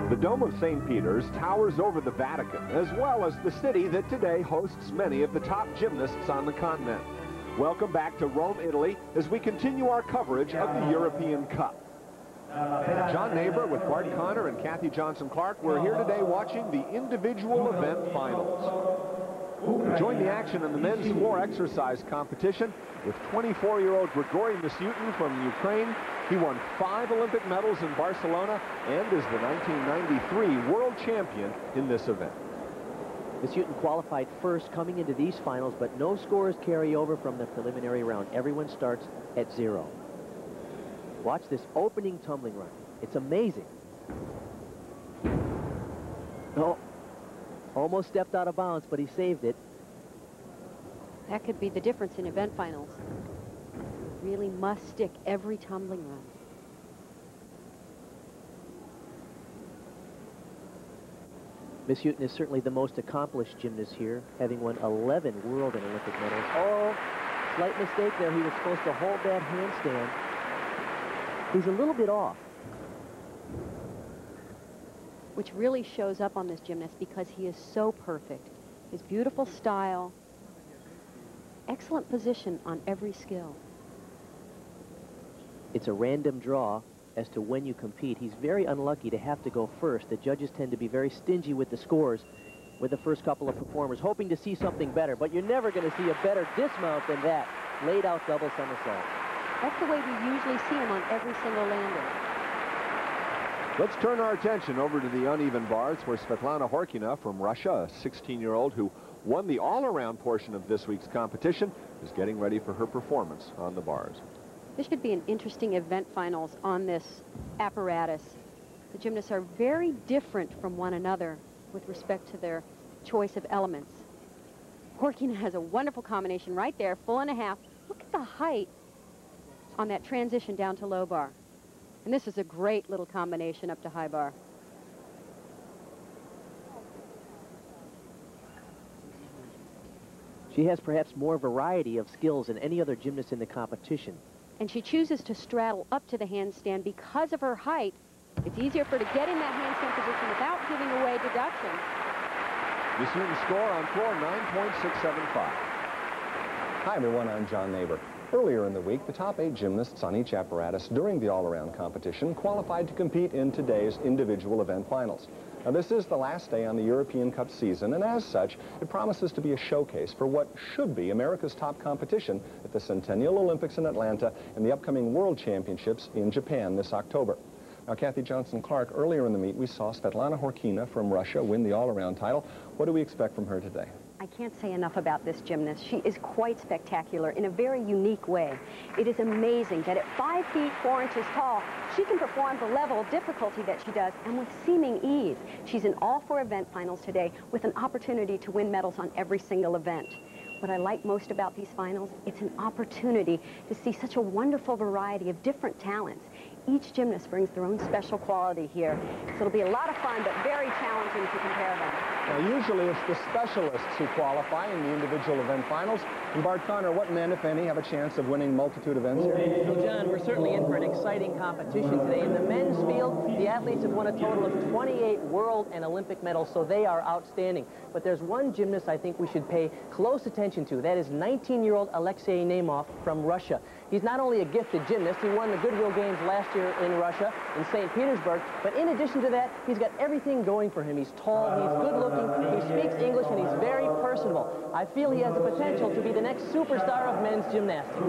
The Dome of St. Peter's towers over the Vatican, as well as the city that today hosts many of the top gymnasts on the continent. Welcome back to Rome, Italy, as we continue our coverage of the European Cup. John Neighbor with Bart Connor and Kathy Johnson-Clark. We're here today watching the individual event finals. Join the action in the men's floor exercise competition with 24-year-old Grigory Misyutin from Ukraine. He won 5 Olympic medals in Barcelona and is the 1993 world champion in this event. Misyutin qualified first coming into these finals, but no scores carry over from the preliminary round. Everyone starts at 0. Watch this opening tumbling run. It's amazing. Oh, almost stepped out of bounds, but he saved it. That could be the difference in event finals. You really must stick every tumbling run. Misyutin is certainly the most accomplished gymnast here, having won 11 world and Olympic medals. Oh, slight mistake there. He was supposed to hold that handstand. He's a little bit off. Which really shows up on this gymnast because he is so perfect. His beautiful style, excellent position on every skill. It's a random draw as to when you compete. He's very unlucky to have to go first. The judges tend to be very stingy with the scores with the first couple of performers, hoping to see something better, but you're never going to see a better dismount than that. Laid out double somersault. That's the way we usually see him on every single lander. Let's turn our attention over to the uneven bars where Svetlana Horkina from Russia, a 16-year-old who won the all-around portion of this week's competition, is getting ready for her performance on the bars. This should be an interesting event finals on this apparatus. The gymnasts are very different from one another with respect to their choice of elements. Horkina has a wonderful combination right there, full and a half. Look at the height on that transition down to low bar. And this is a great little combination up to high bar. She has perhaps more variety of skills than any other gymnast in the competition. And she chooses to straddle up to the handstand because of her height. It's easier for her to get in that handstand position without giving away deduction. Misyutin's score on floor 9.675. Hi everyone, I'm John Neighbor. Earlier in the week, the top 8 gymnasts on each apparatus during the all-around competition qualified to compete in today's individual event finals. Now, this is the last day on the European Cup season, and as such, it promises to be a showcase for what should be America's top competition at the Centennial Olympics in Atlanta and the upcoming World Championships in Japan this October. Now, Kathy Johnson-Clark, earlier in the meet, we saw Svetlana Horkina from Russia win the all-around title. What do we expect from her today? I can't say enough about this gymnast. She is quite spectacular in a very unique way. It is amazing that at 5 feet 4 inches tall, she can perform the level of difficulty that she does, and with seeming ease. She's in all 4 event finals today with an opportunity to win medals on every single event. What I like most about these finals, it's an opportunity to see such a wonderful variety of different talents. Each gymnast brings their own special quality here. So it'll be a lot of fun, but very challenging to compare them. Now, usually it's the specialists who qualify in the individual event finals. And Bart Connor, what men, if any, have a chance of winning multitude events here? Well, John, we're certainly in for an exciting competition today. In the men's field, the athletes have won a total of 28 world and Olympic medals, so they are outstanding. But there's one gymnast I think we should pay close attention to. That is 19-year-old Alexei Nemov from Russia. He's not only a gifted gymnast, he won the Goodwill Games last year in Russia, in St. Petersburg, but in addition to that, he's got everything going for him. He's tall, he's good-looking, he speaks English, and he's very personable. I feel he has the potential to be the next superstar of men's gymnastics.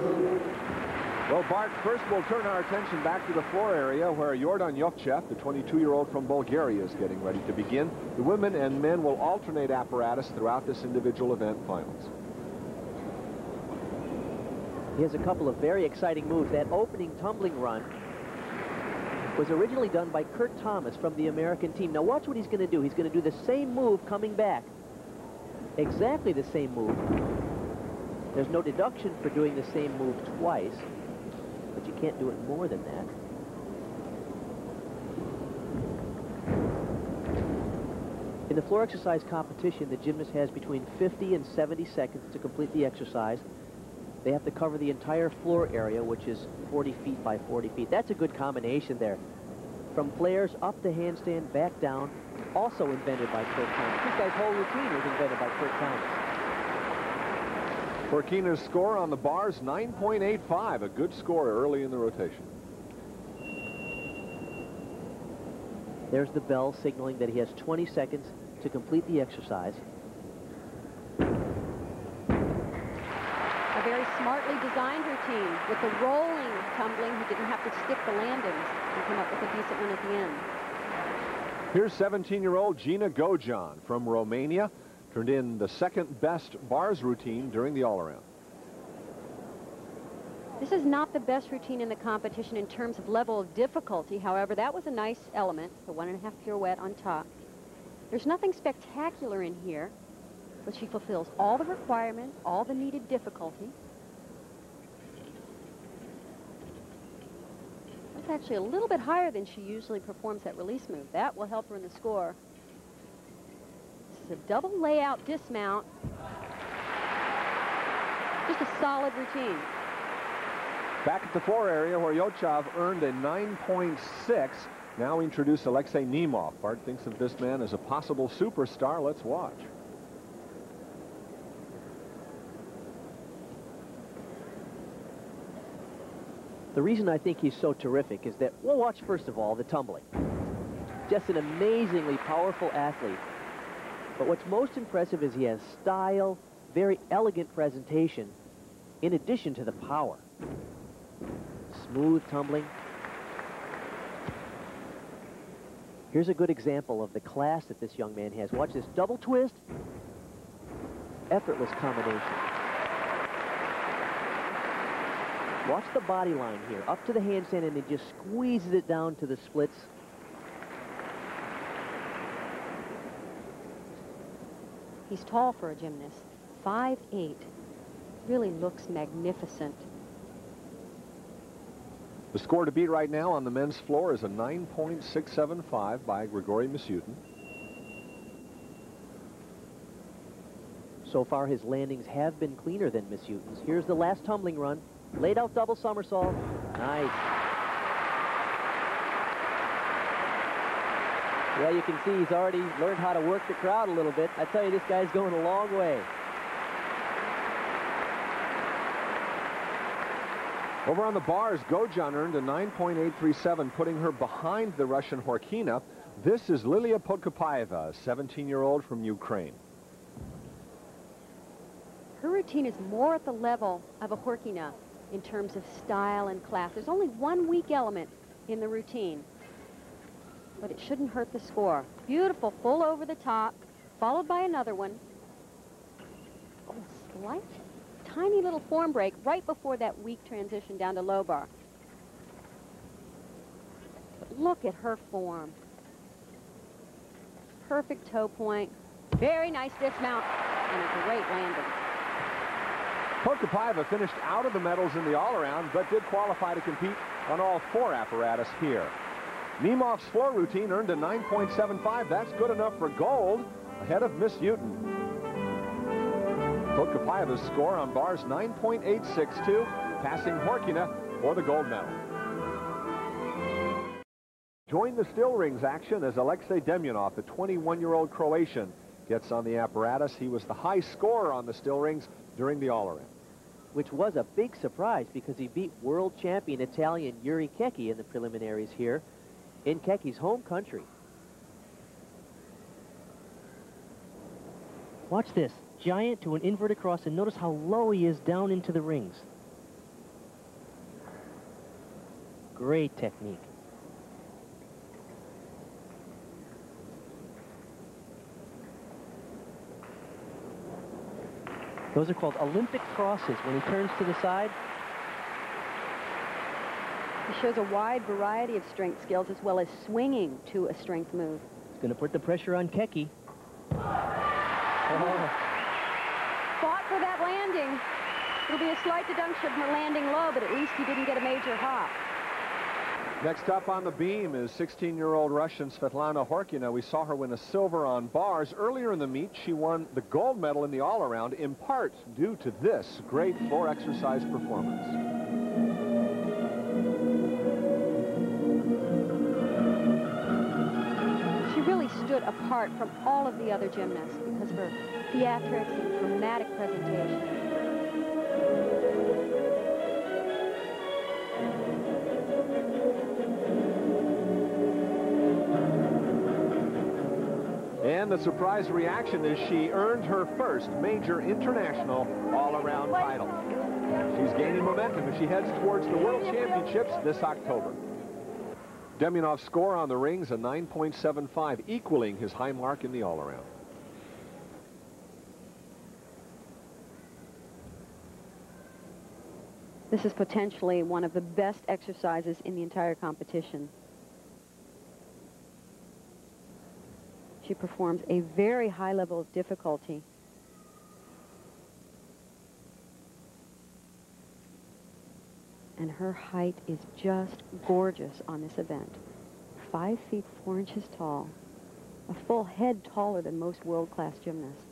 Well, Bart, first we'll turn our attention back to the floor area where Yordan Yovchev, the 22-year-old from Bulgaria, is getting ready to begin. The women and men will alternate apparatus throughout this individual event finals. He has a couple of very exciting moves. That opening tumbling run was originally done by Kurt Thomas from the American team. Now watch what he's going to do. He's going to do the same move coming back. Exactly the same move. There's no deduction for doing the same move twice, but you can't do it more than that. In the floor exercise competition, the gymnast has between 50 and 70 seconds to complete the exercise. They have to cover the entire floor area, which is 40 feet by 40 feet. That's a good combination there. From flares up the handstand, back down, also invented by Kurt Thomas. This guy's whole routine was invented by Kurt Thomas. Horkina's score on the bars, 9.85, a good score early in the rotation. There's the bell signaling that he has 20 seconds to complete the exercise. A very smartly designed routine. With the rolling tumbling, he didn't have to stick the landings and come up with a decent one at the end. Here's 17-year-old Gina Gojan from Romania. Turned in the second best bars routine during the all-around. This is not the best routine in the competition in terms of level of difficulty. However, that was a nice element, the 1.5 pirouette on top. There's nothing spectacular in here, but she fulfills all the requirements, all the needed difficulty. That's actually a little bit higher than she usually performs that release move. That will help her in the score. This is a double layout dismount. Just a solid routine. Back at the floor area where Yochov earned a 9.6. Now we introduce Alexei Nemov. Bart thinks of this man as a possible superstar. Let's watch. The reason I think he's so terrific is that, well, watch first of all the tumbling. Just an amazingly powerful athlete. But what's most impressive is he has style, very elegant presentation, in addition to the power. Smooth tumbling. Here's a good example of the class that this young man has. Watch this double twist. Effortless combination. Watch the body line here. Up to the handstand, and he just squeezes it down to the splits. He's tall for a gymnast. 5'8". Really looks magnificent. The score to beat right now on the men's floor is a 9.675 by Grigory Misyutin. So far, his landings have been cleaner than Misyutin's. Here's the last tumbling run. Laid out double somersault. Nice. Yeah, you can see he's already learned how to work the crowd a little bit. I tell you, this guy's going a long way. Over on the bars, Gojan earned a 9.837, putting her behind the Russian Horkina. This is Lilia Podkopaeva, a 17-year-old from Ukraine. Her routine is more at the level of a Horkina in terms of style and class. There's only one weak element in the routine, but it shouldn't hurt the score. Beautiful, full over the top, followed by another one. Oh, slight, tiny little form break right before that weak transition down to low bar. But look at her form. Perfect toe point, very nice dismount, and a great landing. Podkopaeva finished out of the medals in the all-around, but did qualify to compete on all four apparatus here. Nemov's floor routine earned a 9.75. That's good enough for gold, ahead of Misyutin. Podkopaeva's score on bars 9.862, passing Horkina for the gold medal. Join the still rings action as Alexei Demyanov, the 21-year-old Croatian, gets on the apparatus. He was the high scorer on the still rings during the all-around. Which was a big surprise because he beat world champion Italian Yuri Kecki in the preliminaries here in Kecki's home country. Watch this. Giant to an inverted cross, and notice how low he is down into the rings. Great technique. Those are called Olympic crosses when he turns to the side. He shows a wide variety of strength skills as well as swinging to a strength move. He's going to put the pressure on Kecki. Oh. Fought for that landing. It'll be a slight deduction from her landing low, but at least he didn't get a major hop. Next up on the beam is 16-year-old Russian Svetlana Horkina. We saw her win a silver on bars. Earlier in the meet, she won the gold medal in the all-around, in part due to this great floor exercise performance. apart from all of the other gymnasts because of her theatrics and dramatic presentation. And the surprise reaction is she earned her first major international all-around title. She's gaining momentum as she heads towards the World Championships this October. Demyanov's score on the rings, a 9.75, equaling his high mark in the all-around. This is potentially one of the best exercises in the entire competition. She performs a very high level of difficulty. And her height is just gorgeous on this event. 5 feet 4 inches tall, a full head taller than most world-class gymnasts.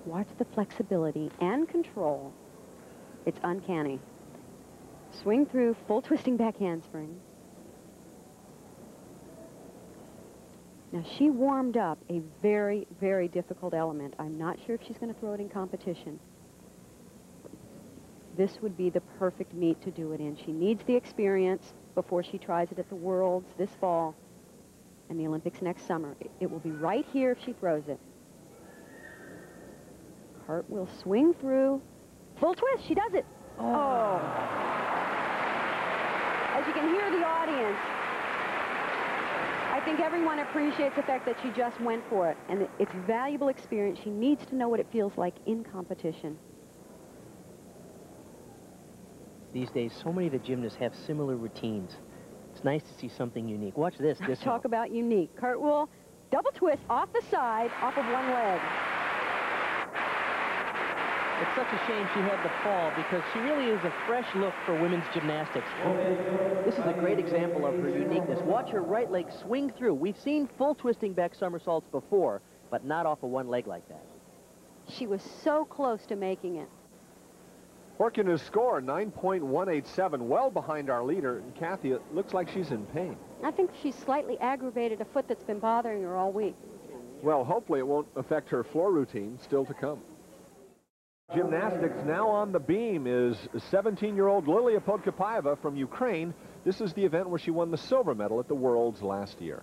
Watch the flexibility and control. It's uncanny. Swing through, full twisting back handspring. Now, she warmed up a very, very difficult element. I'm not sure if she's going to throw it in competition. This would be the perfect meet to do it in. She needs the experience before she tries it at the Worlds this fall and the Olympics next summer. It will be right here if she throws it. Cartwheel swing through. Full twist. She does it. Oh. As you can hear the audience, I think everyone appreciates the fact that she just went for it, and it's valuable experience. She needs to know what it feels like in competition. These days, so many of the gymnasts have similar routines. It's nice to see something unique. Watch this. Talk about unique. Cartwheel, double twist off the side, off of one leg. It's such a shame she had the fall because she really is a fresh look for women's gymnastics. This is a great example of her uniqueness. Watch her right leg swing through. We've seen full twisting back somersaults before, but not off of one leg like that. She was so close to making it. Working his score, 9.187, well behind our leader. And Kathy, it looks like she's in pain. I think she's slightly aggravated a foot that's been bothering her all week. Well, hopefully it won't affect her floor routine, still to come. Gymnastics now on the beam is 17-year-old Lilia Podkopaeva from Ukraine. This is the event where she won the silver medal at the Worlds last year.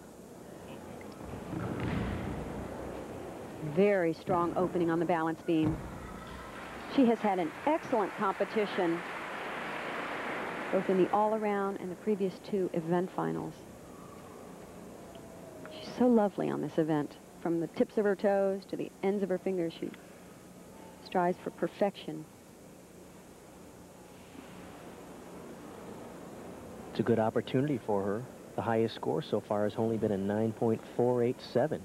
Very strong opening on the balance beam. She has had an excellent competition, both in the all-around and the previous 2 event finals. She's so lovely on this event. From the tips of her toes to the ends of her fingers, she strives for perfection. It's a good opportunity for her. The highest score so far has only been a 9.487.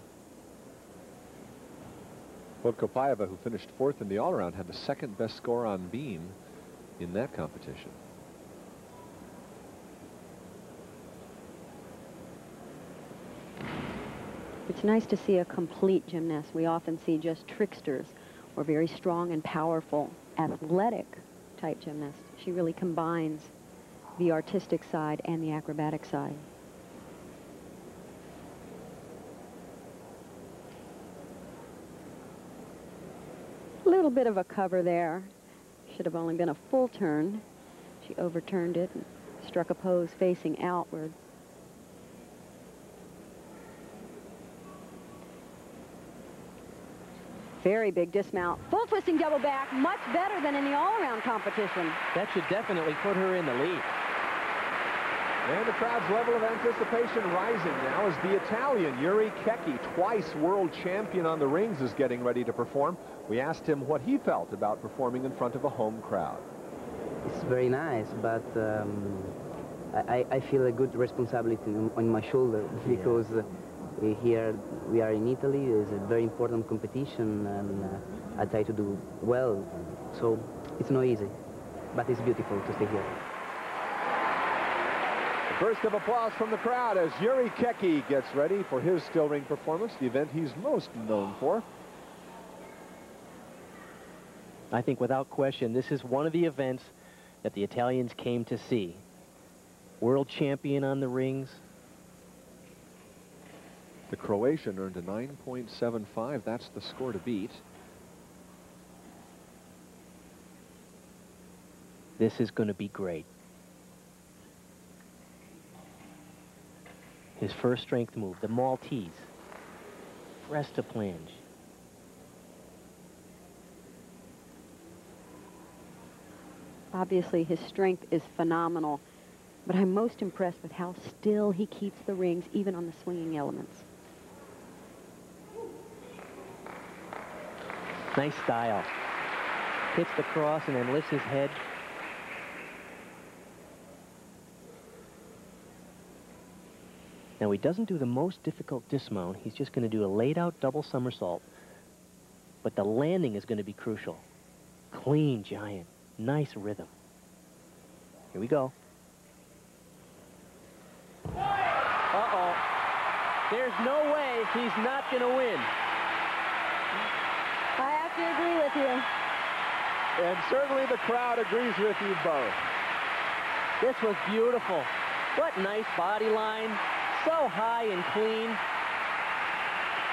Podkopaeva, who finished 4th in the all-around, had the 2nd best score on beam in that competition. It's nice to see a complete gymnast. We often see just tricksters or very strong and powerful, athletic type gymnasts. She really combines the artistic side and the acrobatic side. A little bit of a cover there. Should have only been a full turn. She overturned it and struck a pose facing outward. Very big dismount. Full twisting double back, much better than in the all-around competition. That should definitely put her in the lead. And the crowd's level of anticipation rising now as the Italian Yuri Kecki, twice world champion on the rings, is getting ready to perform. We asked him what he felt about performing in front of a home crowd. It's very nice, but I feel a good responsibility on my shoulder because here we are in Italy. It's a very important competition, and I try to do well. So it's not easy, but it's beautiful to stay here. A burst of applause from the crowd as Yuri Kecki gets ready for his still ring performance, the event he's most known for. I think without question, this is one of the events that the Italians came to see. World champion on the rings. The Croatian earned a 9.75. That's the score to beat. This is going to be great. His first strength move, the Maltese. Rest to planche. Obviously, his strength is phenomenal, but I'm most impressed with how still he keeps the rings, even on the swinging elements. Nice style. Hits the cross and then lifts his head. Now, he doesn't do the most difficult dismount. He's just going to do a laid-out double somersault. But the landing is going to be crucial. Clean giant. Nice rhythm. Here we go. Uh-oh. There's no way he's not going to win. I have to agree with you. And certainly the crowd agrees with you both. This was beautiful. What nice body line. So high and clean.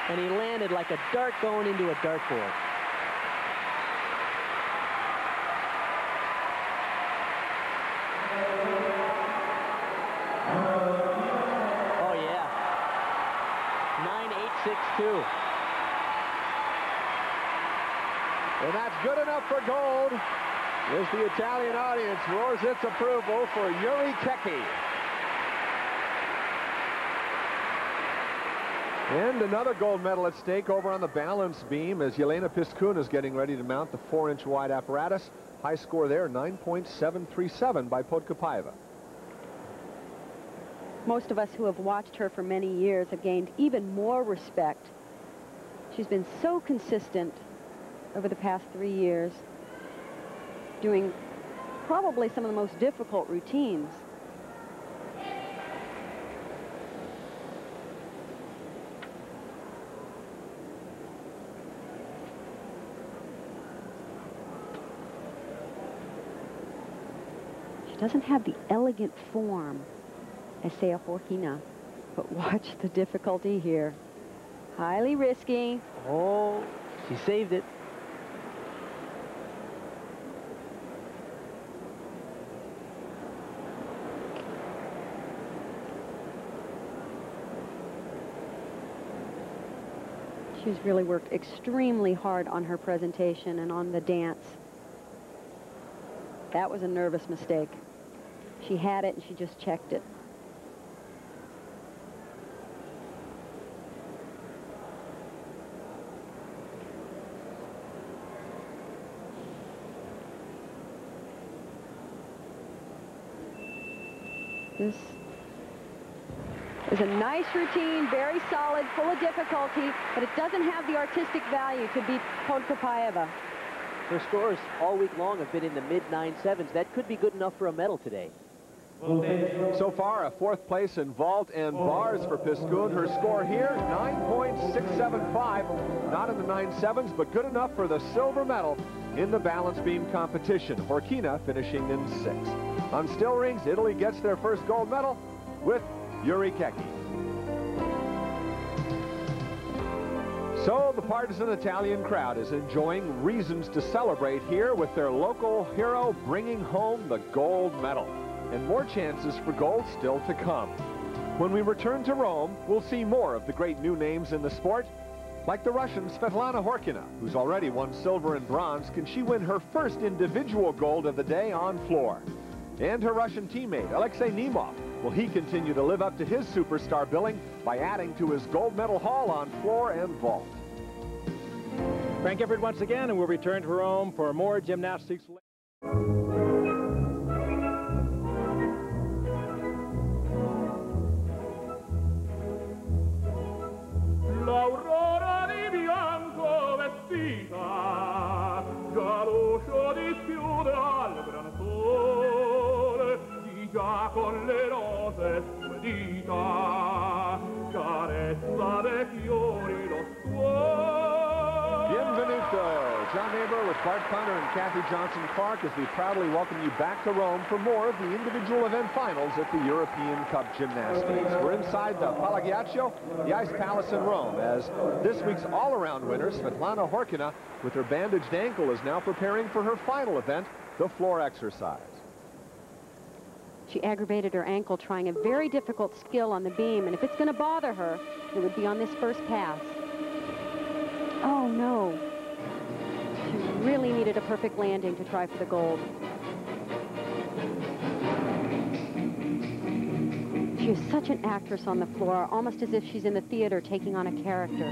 And he landed like a dart going into a dartboard. Oh, yeah. 9.862. And that's good enough for gold as the Italian audience roars its approval for Yuri Kecki. And another gold medal at stake over on the balance beam as Jelena Piskun is getting ready to mount the 4-inch wide apparatus. High score there, 9.737 by Podkopaeva. Most of us who have watched her for many years have gained even more respect. She's been so consistent over the past 3 years, doing probably some of the most difficult routines. She doesn't have the elegant form as Sea Horkina, but watch the difficulty here. Highly risky. Oh, she saved it. She's really worked extremely hard on her presentation and on the dance. That was a nervous mistake. She had it and she just checked it. This is a nice routine, very solid, full of difficulty, but it doesn't have the artistic value to beat Podkopaeva. Her scores all week long have been in the mid-9.7s. That could be good enough for a medal today. So far, a 4th place in vault and bars for Piskun. Her score here, 9.675. Not in the 9.7s, but good enough for the silver medal in the balance beam competition. Horkina finishing in 6th. On still rings, Italy gets their first gold medal with Yuri Kecki. So the partisan Italian crowd is enjoying reasons to celebrate here with their local hero bringing home the gold medal. And more chances for gold still to come. When we return to Rome, we'll see more of the great new names in the sport, like the Russian Svetlana Horkina, who's already won silver and bronze. Can she win her first individual gold of the day on floor? And her Russian teammate, Alexei Nemov, will he continue to live up to his superstar billing by adding to his gold medal haul on floor and vault? Frank Gifford once again, and we'll return to Rome for more gymnastics. L'aurora di bianco vestita, già l'uscio dischiude al gran sole, di già con le rose sue dita, carezza dei fiori lo suole. Bienvenuto. John Neighbor with Bart Punter and Kathy Johnson-Clark as we proudly welcome you back to Rome for more of the individual event finals at the European Cup Gymnastics. We're inside the Palaghiaccio, the Ice Palace in Rome, as this week's all-around winner, Svetlana Horkina, with her bandaged ankle, is now preparing for her final event, the floor exercise. She aggravated her ankle trying a very difficult skill on the beam, and if it's going to bother her, it would be on this first pass. Oh, no. She really needed a perfect landing to try for the gold. She is such an actress on the floor, almost as if she's in the theater taking on a character.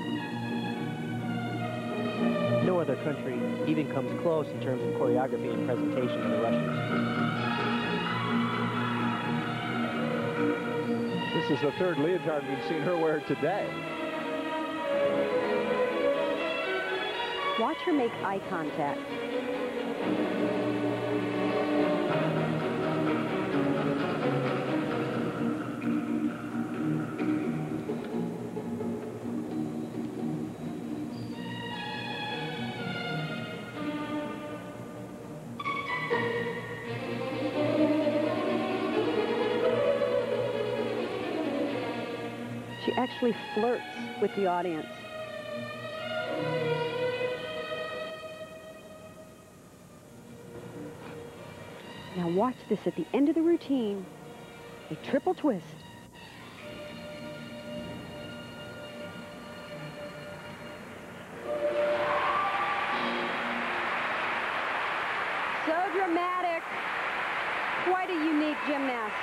No other country even comes close in terms of choreography and presentation to the Russians. This is the third leotard we've seen her wear today. Watch her make eye contact. She actually flirts with the audience. Now watch this at the end of the routine, a triple twist. So dramatic, quite a unique gymnast.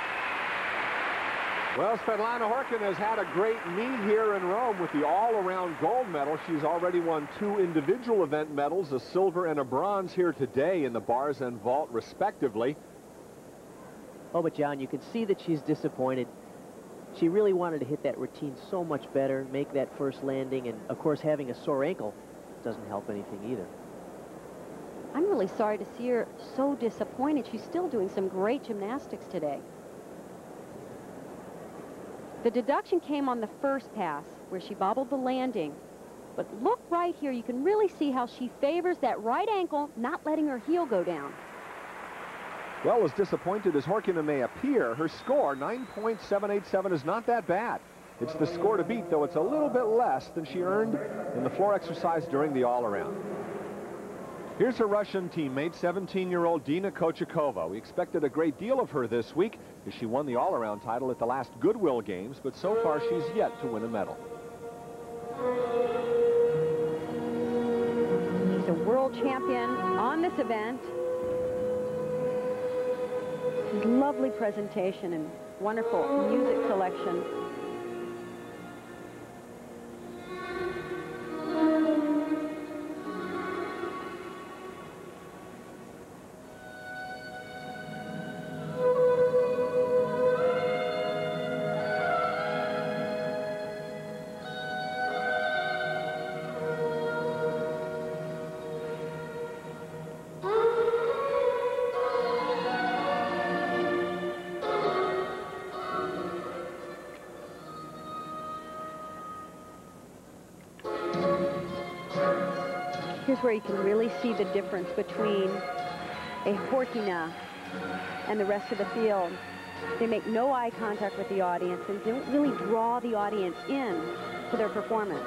Well, Svetlana Horkina has had a great meet here in Rome with the all-around gold medal. She's already won 2 individual event medals, a silver and a bronze here today in the bars and vault, respectively. Oh, but John, you can see that she's disappointed. She really wanted to hit that routine so much better, make that first landing, and, of course, having a sore ankle doesn't help anything either. I'm really sorry to see her so disappointed. She's still doing some great gymnastics today. The deduction came on the first pass, where she bobbled the landing. But look right here, you can really see how she favors that right ankle, not letting her heel go down. Well, as disappointed as Horkina may appear, her score, 9.787, is not that bad. It's the score to beat, though it's a little bit less than she earned in the floor exercise during the all-around. Here's her Russian teammate, 17-year-old Dina Kochakova. We expected a great deal of her this week as she won the all-around title at the last Goodwill Games, but so far she's yet to win a medal. She's a world champion on this event. She's lovely presentation and wonderful music selection. Here's where you can really see the difference between a Horkina and the rest of the field. They make no eye contact with the audience and don't really draw the audience in to their performance.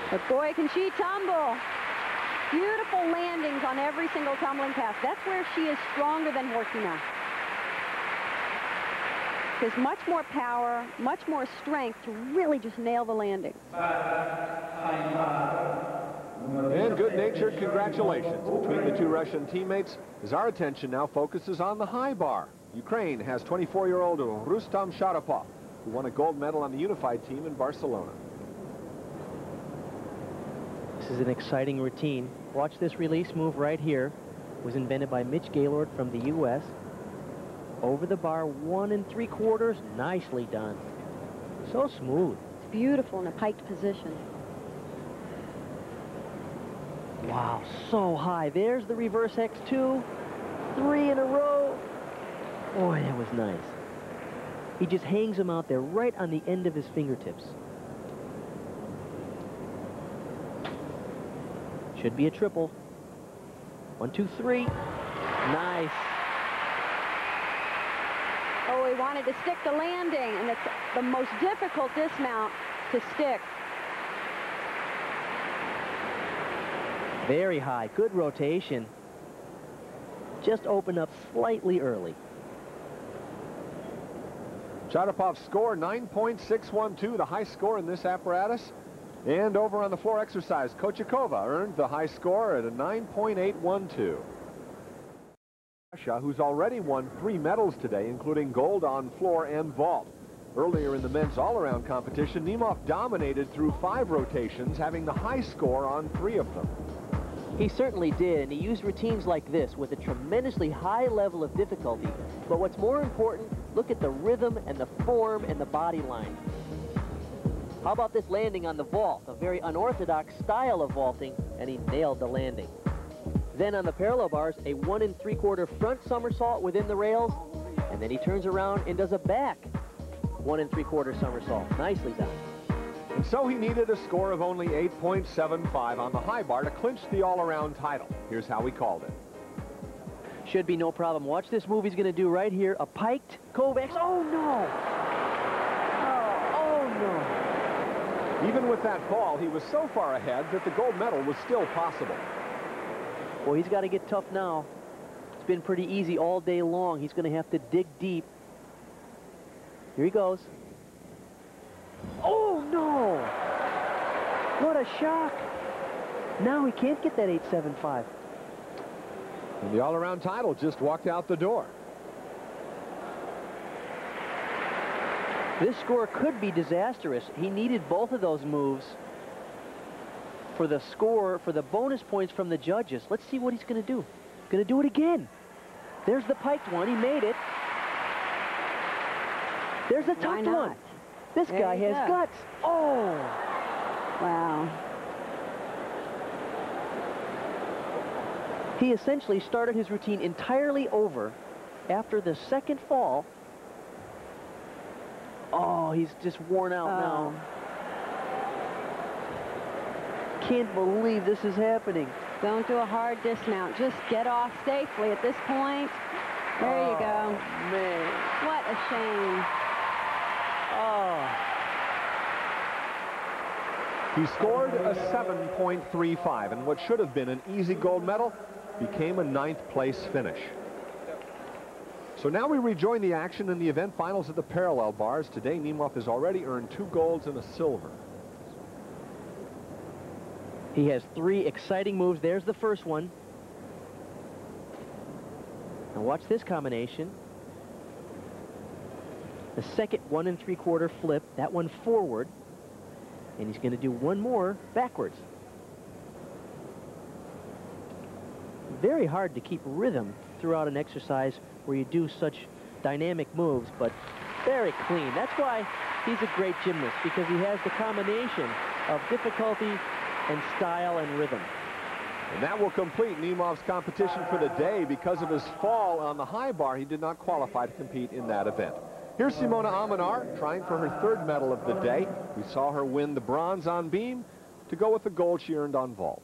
But boy, can she tumble. Beautiful landings on every single tumbling pass. That's where she is stronger than Horkina. There's much more power, much more strength to really just nail the landing. And good-natured congratulations between the 2 Russian teammates as our attention now focuses on the high bar. Ukraine has 24-year-old Rustam Sharapov, who won a gold medal on the unified team in Barcelona. This is an exciting routine. Watch this release move right here. It was invented by Mitch Gaylord from the U.S. Over the bar, 1 3/4. Nicely done. So smooth. It's beautiful in a piked position. Wow, so high. There's the reverse X2. 3 in a row. Boy, that was nice. He just hangs him out there right on the end of his fingertips. Should be a triple. 1, 2, 3. Nice. Oh, he wanted to stick the landing, and it's the most difficult dismount to stick. Very high. Good rotation. Just opened up slightly early. Sharapov's score, 9.612, the high score in this apparatus. And over on the floor exercise, Kochakova earned the high score at a 9.812. Russia, who's already won 3 medals today, including gold on floor and vault. Earlier in the men's all-around competition, Nemov dominated through 5 rotations, having the high score on 3 of them. He certainly did, and he used routines like this with a tremendously high level of difficulty. But what's more important, look at the rhythm and the form and the body line. How about this landing on the vault? A very unorthodox style of vaulting, and he nailed the landing. Then on the parallel bars, a 1 3/4 front somersault within the rails, and then he turns around and does a back 1 3/4 somersault. Nicely done. And so he needed a score of only 8.75 on the high bar to clinch the all-around title. Here's how he called it. Should be no problem. Watch this move he's going to do right here. A piked Kovacs. Oh, no. Oh, no. Even with that fall, he was so far ahead that the gold medal was still possible. Well, he's got to get tough now. It's been pretty easy all day long. He's going to have to dig deep. Here he goes. Oh, no! What a shock. Now he can't get that 8.75. And the all-around title just walked out the door. This score could be disastrous. He needed both of those moves for the score, for the bonus points from the judges. Let's see what he's going to do. He's going to do it again. There's the piked one. He made it. There's a tucked one. This guy has guts. Oh! Wow. He essentially started his routine entirely over after the second fall. Oh, he's just worn out now. Can't believe this is happening. Don't do a hard dismount. Just get off safely at this point. There you go. Man. What a shame. Oh. He scored a 7.35, and what should have been an easy gold medal became a 9th place finish. So now we rejoin the action in the event finals at the parallel bars. Today, Nemov has already earned 2 golds and a silver. He has 3 exciting moves. There's the first one. Now watch this combination. The second 1 3/4 flip, that one forward. And he's going to do one more backwards. Very hard to keep rhythm throughout an exercise where you do such dynamic moves, but very clean. That's why he's a great gymnast, because he has the combination of difficulty and style and rhythm. And that will complete Nemov's competition for the day. Because of his fall on the high bar, he did not qualify to compete in that event. Here's Simona Amenar trying for her 3rd medal of the day. We saw her win the bronze on beam to go with the gold she earned on vault.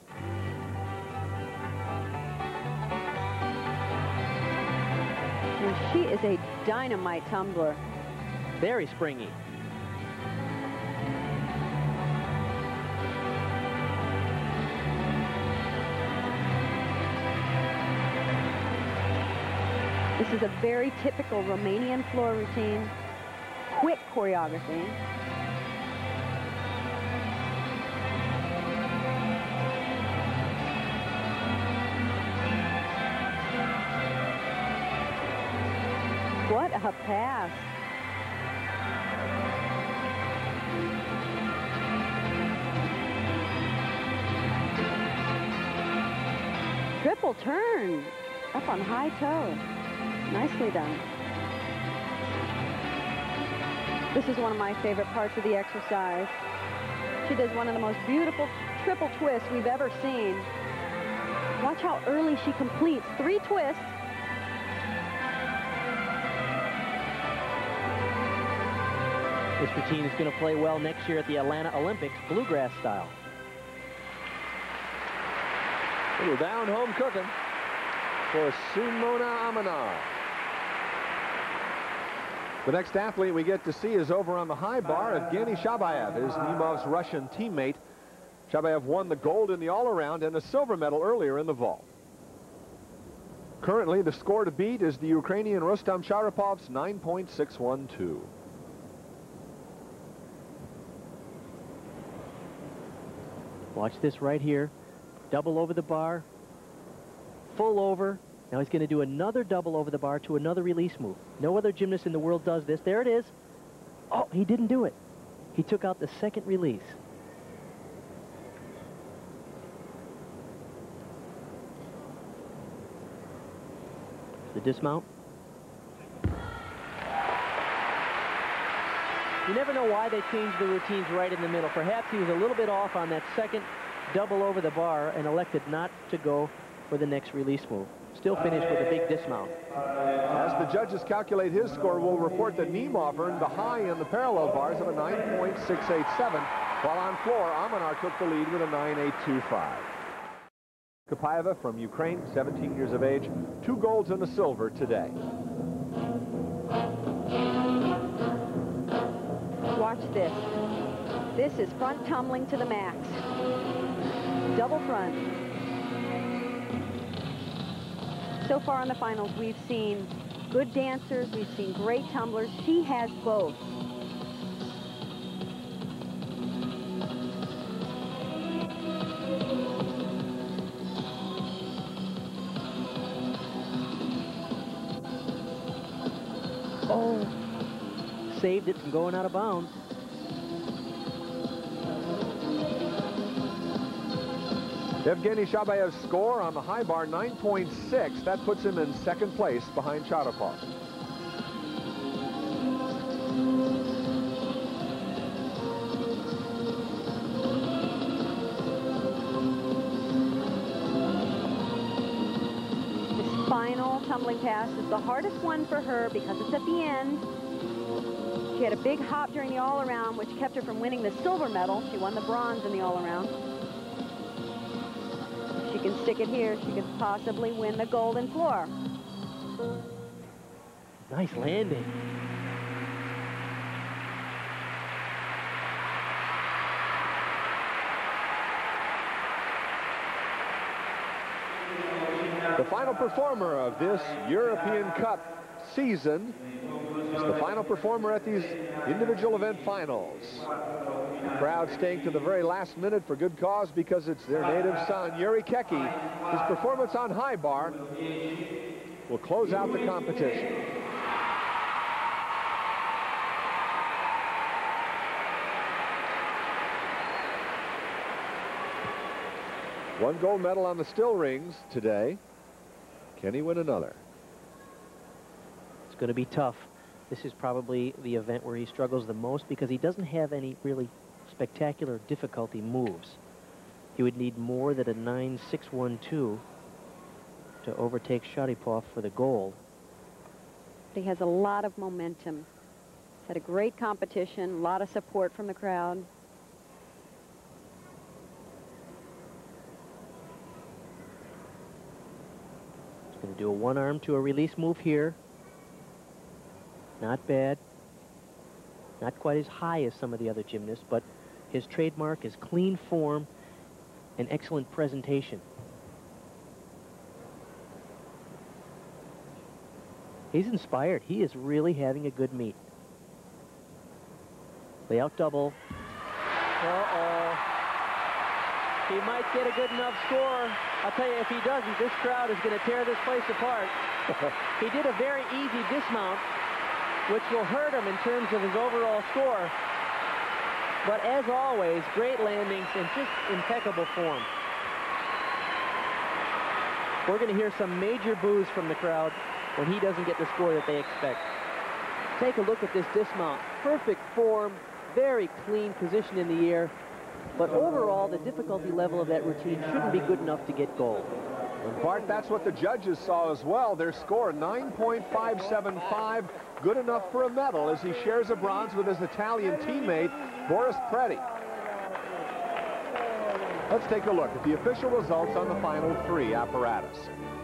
And she is a dynamite tumbler. Very springy. This is a very typical Romanian floor routine. Quick choreography. What a pass. Triple turn up on high toe. Nicely done. This is one of my favorite parts of the exercise. She does one of the most beautiful triple twists we've ever seen. Watch how early she completes. 3 twists. This routine is going to play well next year at the Atlanta Olympics, bluegrass style. Little down home cooking for Simona Amanar. The next athlete we get to see is over on the high bar, Evgeny Shabayev, is Nemov's Russian teammate. Shabayev won the gold in the all-around and a silver medal earlier in the vault. Currently, the score to beat is the Ukrainian Rustam Sharapov's 9.612. Watch this right here. Double over the bar, full over. Now he's going to do another double over the bar to another release move. No other gymnast in the world does this. There it is. Oh, he didn't do it. He took out the second release. The dismount. You never know why they changed the routines right in the middle. Perhaps he was a little bit off on that second double over the bar and elected not to go for the next release move. Still finished with a big dismount. As the judges calculate his score, we'll report that Nemov earned the high in the parallel bars of a 9.687, while on floor, Amanar took the lead with a 9.825. Kapayeva from Ukraine, 17 years of age, 2 golds and a silver today. Watch this. This is front tumbling to the max. Double front. So far in the finals, we've seen good dancers, we've seen great tumblers. She has both. Oh, saved it from going out of bounds. Evgeny Shabayev's score on the high bar, 9.6. That puts him in second place behind Sharapov. This final tumbling pass is the hardest one for her because it's at the end. She had a big hop during the all-around, which kept her from winning the silver medal. She won the bronze in the all-around. She can stick it here. She could possibly win the golden floor. Nice landing. The final performer of this European Cup season is the final performer at these individual event finals. The crowd staying to the very last minute for good cause because it's their native son, Yuri Keki. His performance on high bar will close out the competition. One gold medal on the still rings today. Can he win another? It's going to be tough. This is probably the event where he struggles the most because he doesn't have any really spectacular difficulty moves. He would need more than a 9.612 to overtake Sharipov for the gold. But he has a lot of momentum. He's had a great competition, a lot of support from the crowd. He's going to do a one arm to a release move here. Not bad. Not quite as high as some of the other gymnasts, but his trademark is clean form and excellent presentation. He's inspired. He is really having a good meet. Layout double. Uh-oh. He might get a good enough score. I'll tell you, if he doesn't, this crowd is going to tear this place apart. He did a very easy dismount, which will hurt him in terms of his overall score. But as always, great landings and just impeccable form. We're going to hear some major boos from the crowd when he doesn't get the score that they expect. Take a look at this dismount. Perfect form, very clean position in the air. But overall, the difficulty level of that routine shouldn't be good enough to get gold. And Bart, that's what the judges saw as well. Their score, 9.575, good enough for a medal as he shares a bronze with his Italian teammate, Boris Preti. Let's take a look at the official results on the final three apparatus.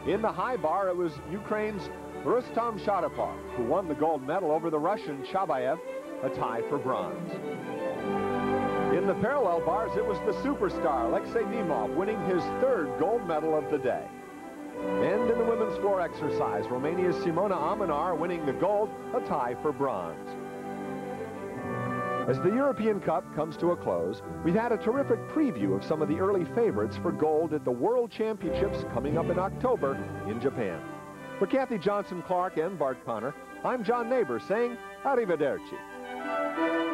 In the high bar, it was Ukraine's Rustam Sharapov who won the gold medal over the Russian Chabayev, a tie for bronze. In the parallel bars, it was the superstar Alexei Nemov winning his third gold medal of the day. And in the women's floor exercise, Romania's Simona Amenar winning the gold, a tie for bronze. As the European Cup comes to a close, we've had a terrific preview of some of the early favorites for gold at the World Championships coming up in October in Japan. For Kathy Johnson-Clark and Bart Connor, I'm John Neighbor saying arrivederci.